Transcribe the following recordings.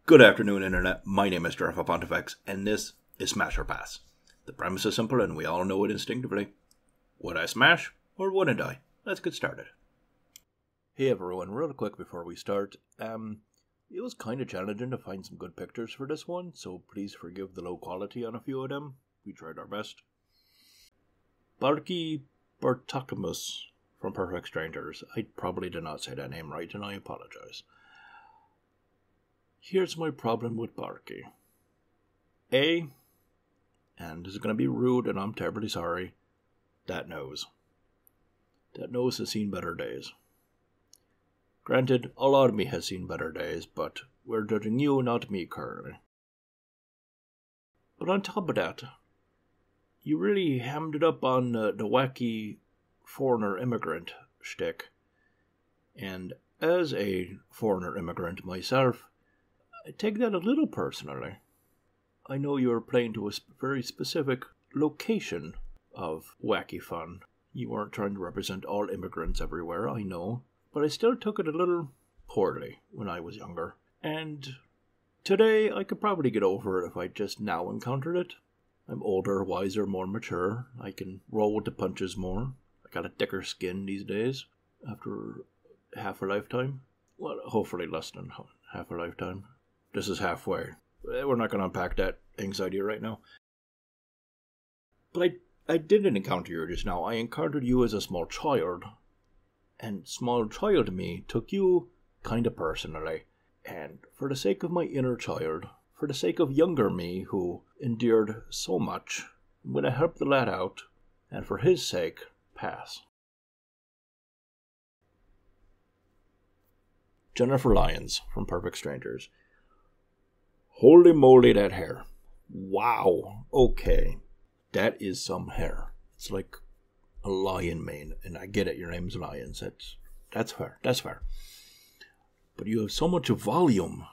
Good afternoon, Internet. My name is Jeff Pontifex, and this is Smash or Pass. The premise is simple, and we all know it instinctively. Would I smash, or wouldn't I? Let's get started. Hey everyone, real quick before we start. It was kind of challenging to find some good pictures for this one, so please forgive the low quality on a few of them. We tried our best. Barky Bartokamus from Perfect Strangers. I probably did not say that name right, and I apologize. Here's my problem with Barky. A, and this is going to be rude and I'm terribly sorry, that nose. That nose has seen better days. Granted, a lot of me has seen better days, but we're judging you, not me currently. But on top of that, you really hammed it up on the wacky foreigner immigrant shtick. And as a foreigner immigrant myself, I take that a little personally. I know you're playing to a very specific location of wacky fun. You weren't trying to represent all immigrants everywhere, I know. But I still took it a little poorly when I was younger. And today I could probably get over it if I just now encountered it. I'm older, wiser, more mature. I can roll with the punches more. I got a thicker skin these days after half a lifetime. Well, hopefully less than half a lifetime. This is halfway. We're not going to unpack that anxiety right now. But I didn't encounter you just now. I encountered you as a small child. And small child me took you kind of personally. And for the sake of my inner child, for the sake of younger me who endured so much, I'm going to help the lad out. And for his sake, pass. Jennifer Lyons from Perfect Strangers. Holy moly, that hair. Wow. Okay. That is some hair. It's like a lion mane. And I get it, your name's Lyons. That's fair. That's fair. But you have so much volume.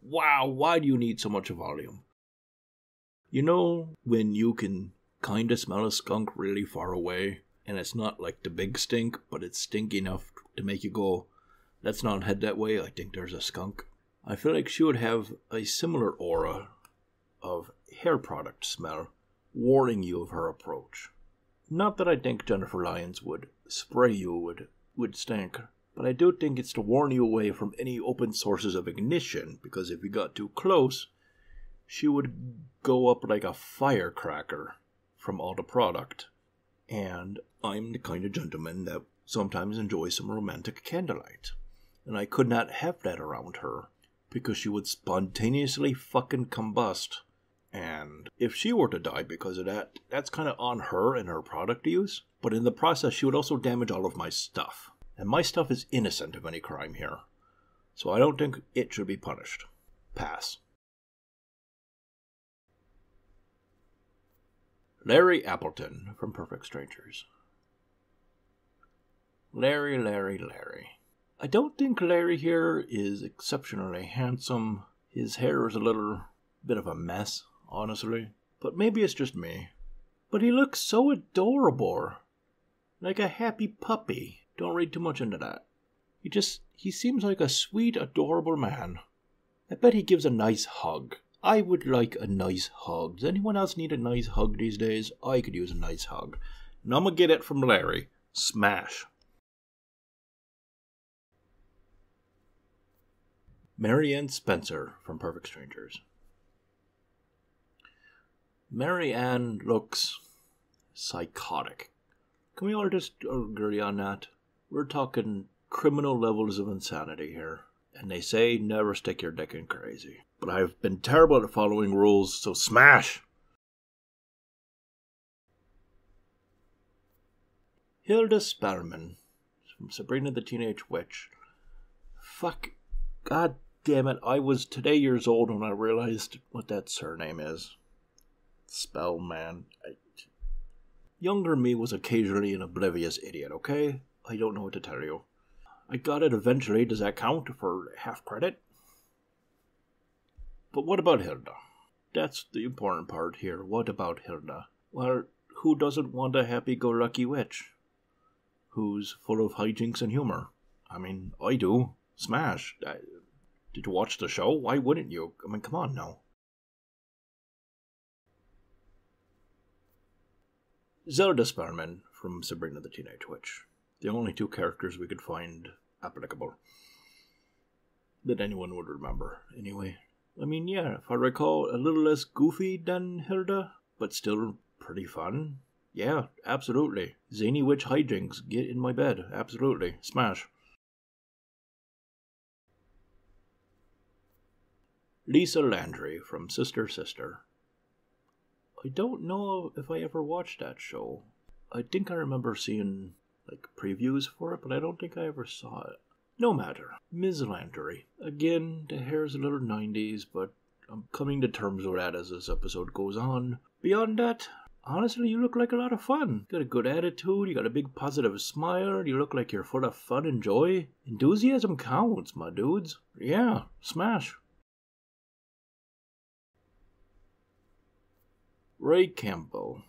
Wow, why do you need so much volume? You know when you can kind of smell a skunk really far away, and it's not like the big stink, but it's stinky enough to make you go, let's not head that way, I think there's a skunk. I feel like she would have a similar aura of hair product smell, warning you of her approach. Not that I think Jennifer Lyons would spray you with stink, but I do think it's to warn you away from any open sources of ignition, because if you got too close, she would go up like a firecracker from all the product. And I'm the kind of gentleman that sometimes enjoys some romantic candlelight. And I could not have that around her, because she would spontaneously fucking combust. And if she were to die because of that, that's kind of on her and her product use. But in the process, she would also damage all of my stuff. And my stuff is innocent of any crime here. So I don't think it should be punished. Pass. Larry Appleton from Perfect Strangers. Larry. I don't think Larry here is exceptionally handsome. His hair is a little bit of a mess, honestly. But maybe it's just me. But he looks so adorable. Like a happy puppy. Don't read too much into that. He seems like a sweet, adorable man. I bet he gives a nice hug. I would like a nice hug. Does anyone else need a nice hug these days? I could use a nice hug. And I'm gonna get it from Larry. Smash. Marianne Spencer from Perfect Strangers. Marianne looks psychotic. Can we all just agree on that? We're talking criminal levels of insanity here. And they say never stick your dick in crazy. But I've been terrible at following rules, so smash! Hilda Spellman from Sabrina the Teenage Witch. Fuck. God damn it. I was today years old when I realized what that surname is. Spellman. Younger me was occasionally an oblivious idiot, okay? I don't know what to tell you. I got it eventually. Does that count for half credit? But what about Hilda? That's the important part here. What about Hilda? Well, who doesn't want a happy-go-lucky witch? Who's full of hijinks and humor? I mean, I do. Smash. Did you watch the show? Why wouldn't you? I mean, come on now. Zelda Sparman from Sabrina the Teenage Witch. The only two characters we could find applicable. That anyone would remember, anyway. I mean, yeah, if I recall, a little less goofy than Hilda, but still pretty fun. Yeah, absolutely. Zany witch hijinks, get in my bed, absolutely. Smash. Lisa Landry from Sister Sister. I don't know if I ever watched that show. I think I remember seeing, previews for it, but I don't think I ever saw it. No matter. Ms. Landry. Again, the hair's a little 90s, but I'm coming to terms with that as this episode goes on. Beyond that, honestly, you look like a lot of fun. You got a good attitude, you got a big positive smile, you look like you're full of fun and joy. Enthusiasm counts, my dudes. Yeah, smash. Ray Campbell,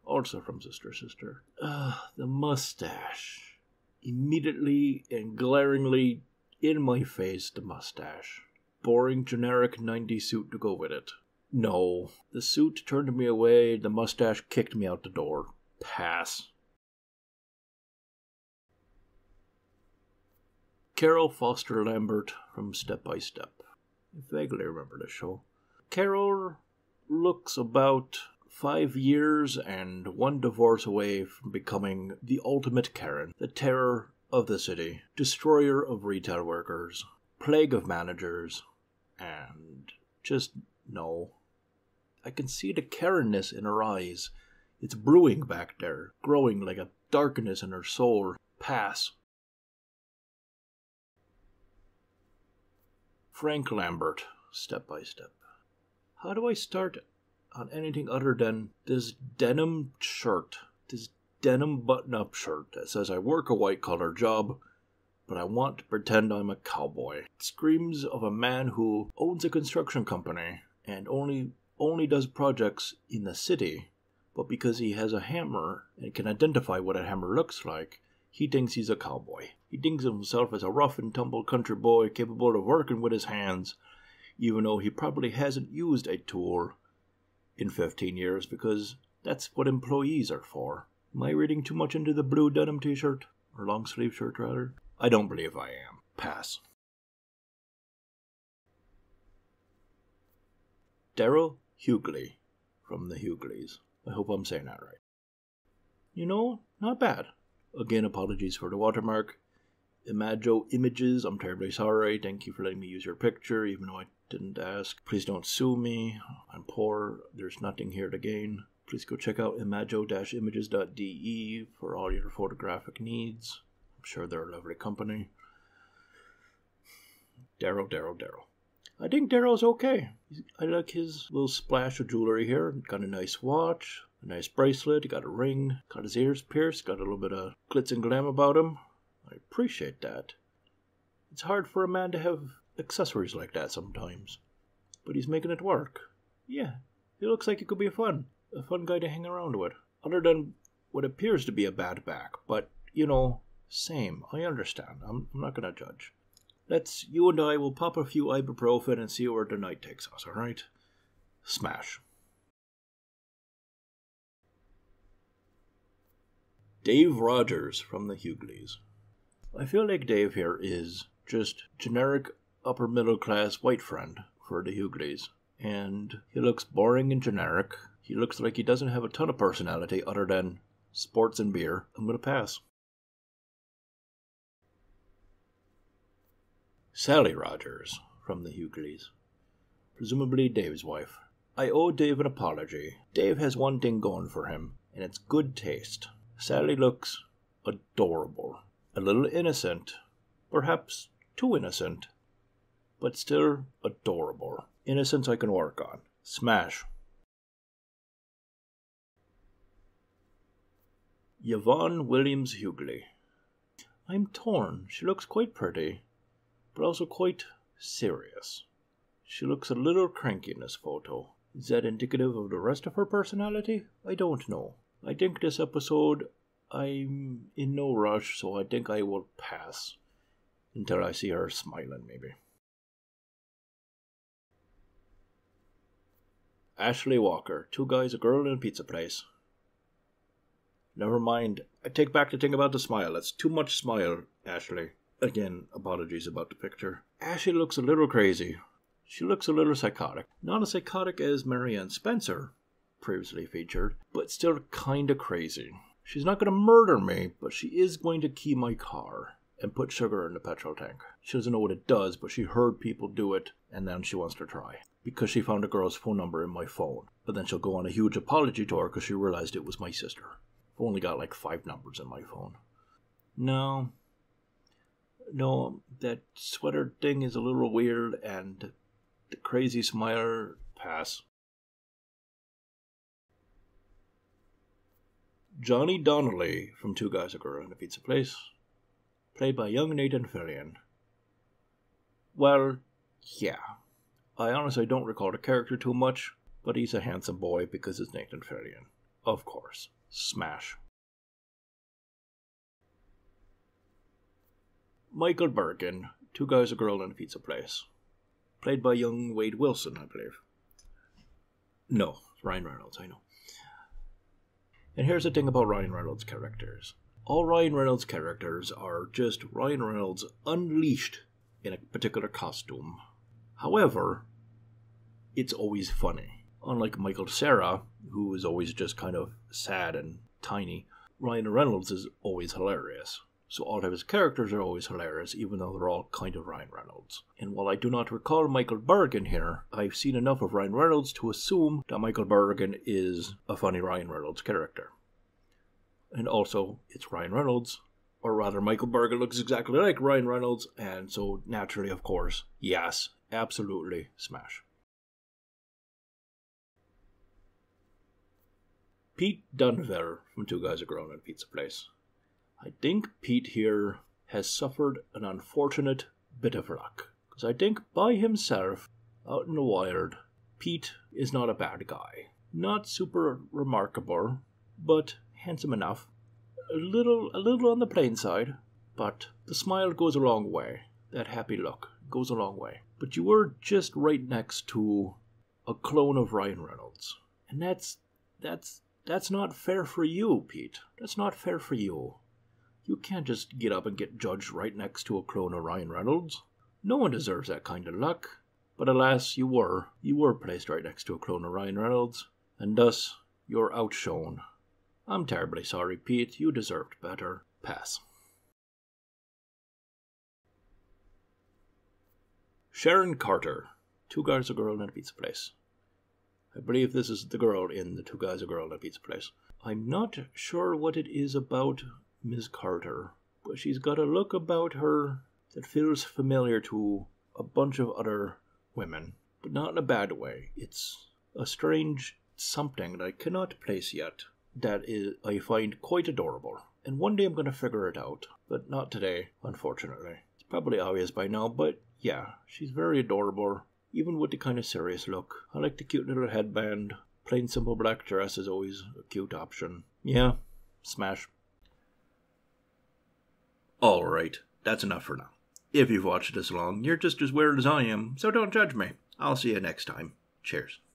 also from Sister Sister. The mustache. Immediately and glaringly in my face, the mustache. Boring generic 90s suit to go with it. No, the suit turned me away, the mustache kicked me out the door. Pass. Carol Foster-Lambert from Step by Step. I vaguely remember this show. Carol looks about 5 years and 1 divorce away from becoming the ultimate Karen, the terror of the city, destroyer of retail workers, plague of managers, and just no. I can see the Karen-ness in her eyes. It's brewing back there, growing like a darkness in her soul. Pass. Frank Lambert, Step by Step. How do I start on anything other than this denim shirt, this denim button-up shirt that says I work a white-collar job, but I want to pretend I'm a cowboy. It screams of a man who owns a construction company and only does projects in the city, but because he has a hammer and can identify what a hammer looks like, he thinks he's a cowboy. He thinks of himself as a rough and tumble country boy capable of working with his hands, even though he probably hasn't used a tool in 15 years, because that's what employees are for. Am I reading too much into the blue denim t-shirt? Or long sleeve shirt, rather? I don't believe I am. Pass. Daryl Hughley from the Hughleys. I hope I'm saying that right. You know, not bad. Again, apologies for the watermark. Imago Images, I'm terribly sorry. Thank you for letting me use your picture, even though I didn't ask. Please don't sue me. I'm poor. There's nothing here to gain. Please go check out imago-images.de for all your photographic needs. I'm sure they're a lovely company. Daryl. I think Daryl's okay. I like his little splash of jewelry here. Got a nice watch, a nice bracelet, got a ring, got his ears pierced, got a little bit of glitz and glam about him. I appreciate that. It's hard for a man to have accessories like that sometimes. But he's making it work. Yeah, he looks like he could be a fun guy to hang around with. Other than what appears to be a bad back. But, same. I understand. I'm not going to judge. You and I will pop a few ibuprofen and see where the night takes us, alright? Smash. Dave Rogers from the Hughleys. I feel like Dave here is just generic upper middle class white friend for the Hughleys. And he looks boring and generic. He looks like he doesn't have a ton of personality other than sports and beer. I'm going to pass. Sally Rogers from the Hughleys. Presumably Dave's wife. I owe Dave an apology. Dave has one thing going for him, and it's good taste. Sally looks adorable. A little innocent. Perhaps too innocent. But still adorable. Innocence I can work on. Smash. Yvonne Williams Hughley. I'm torn. She looks quite pretty, but also quite serious. She looks a little cranky in this photo. Is that indicative of the rest of her personality? I don't know. I think this episode, I'm in no rush, so I think I will pass until I see her smiling, maybe. Ashley Walker, Two Guys, a Girl, and a Pizza Place. Never mind. I take back the thing about the smile. That's too much smile, Ashley. Again, apologies about the picture. Ashley looks a little crazy. She looks a little psychotic. Not as psychotic as Marianne Spencer, previously featured, but still kinda crazy. She's not gonna murder me, but she is going to key my car and put sugar in the petrol tank. She doesn't know what it does, but she heard people do it, and then she wants to try. Because she found a girl's phone number in my phone. But then she'll go on a huge apology tour because she realized it was my sister. I've only got like 5 numbers in my phone. No, that sweater thing is a little weird, and the crazy smiler, pass. Johnny Donnelly from Two Guys, a Girl, and a Pizza Place, played by young Nathan Fillion. Well, yeah. I honestly don't recall the character too much, but he's a handsome boy because it's Nathan Fillion. Of course. Smash. Michael Bergen, Two Guys, a Girl, and a Pizza Place, played by young Wade Wilson, I believe. No, Ryan Reynolds, I know. And here's the thing about Ryan Reynolds' characters. All Ryan Reynolds' characters are just Ryan Reynolds unleashed in a particular costume. However, it's always funny. Unlike Michael Cera, who is always just kind of sad and tiny, Ryan Reynolds is always hilarious. So all of his characters are always hilarious, even though they're all kind of Ryan Reynolds. And while I do not recall Michael Bergen here, I've seen enough of Ryan Reynolds to assume that Michael Bergen is a funny Ryan Reynolds character. And also, it's Ryan Reynolds, or rather Michael Bergen looks exactly like Ryan Reynolds, and so naturally, of course, yes, absolutely, smash. Pete Dunville from Two Guys, a Girl, and a Pizza Place. I think Pete here has suffered an unfortunate bit of luck. Because I think by himself, out in the wild, Pete is not a bad guy. Not super remarkable, but handsome enough. A little on the plain side, but the smile goes a long way. That happy look goes a long way. But you were just right next to a clone of Ryan Reynolds. And that's not fair for you, Pete. That's not fair for you. You can't just get up and get judged right next to a clone of Ryan Reynolds. No one deserves that kind of luck. But alas, you were placed right next to a clone of Ryan Reynolds, and thus you're outshone. I'm terribly sorry, Pete. You deserved better. Pass. Sharon Carter, Two Guys, a Girl, and a Pizza Place. I believe this is the girl in the Two Guys, a Girl, and a Pizza Place. I'm not sure what it is about Ms. Carter, but she's got a look about her that feels familiar to a bunch of other women, but not in a bad way. It's a strange something that I cannot place yet that I find quite adorable. And one day I'm going to figure it out, but not today, unfortunately. It's probably obvious by now, but yeah, she's very adorable, even with the kind of serious look. I like the cute little headband. Plain simple black dress is always a cute option. Yeah, smash. Alright, that's enough for now. If you've watched this long, you're just as weird as I am, so don't judge me. I'll see you next time. Cheers.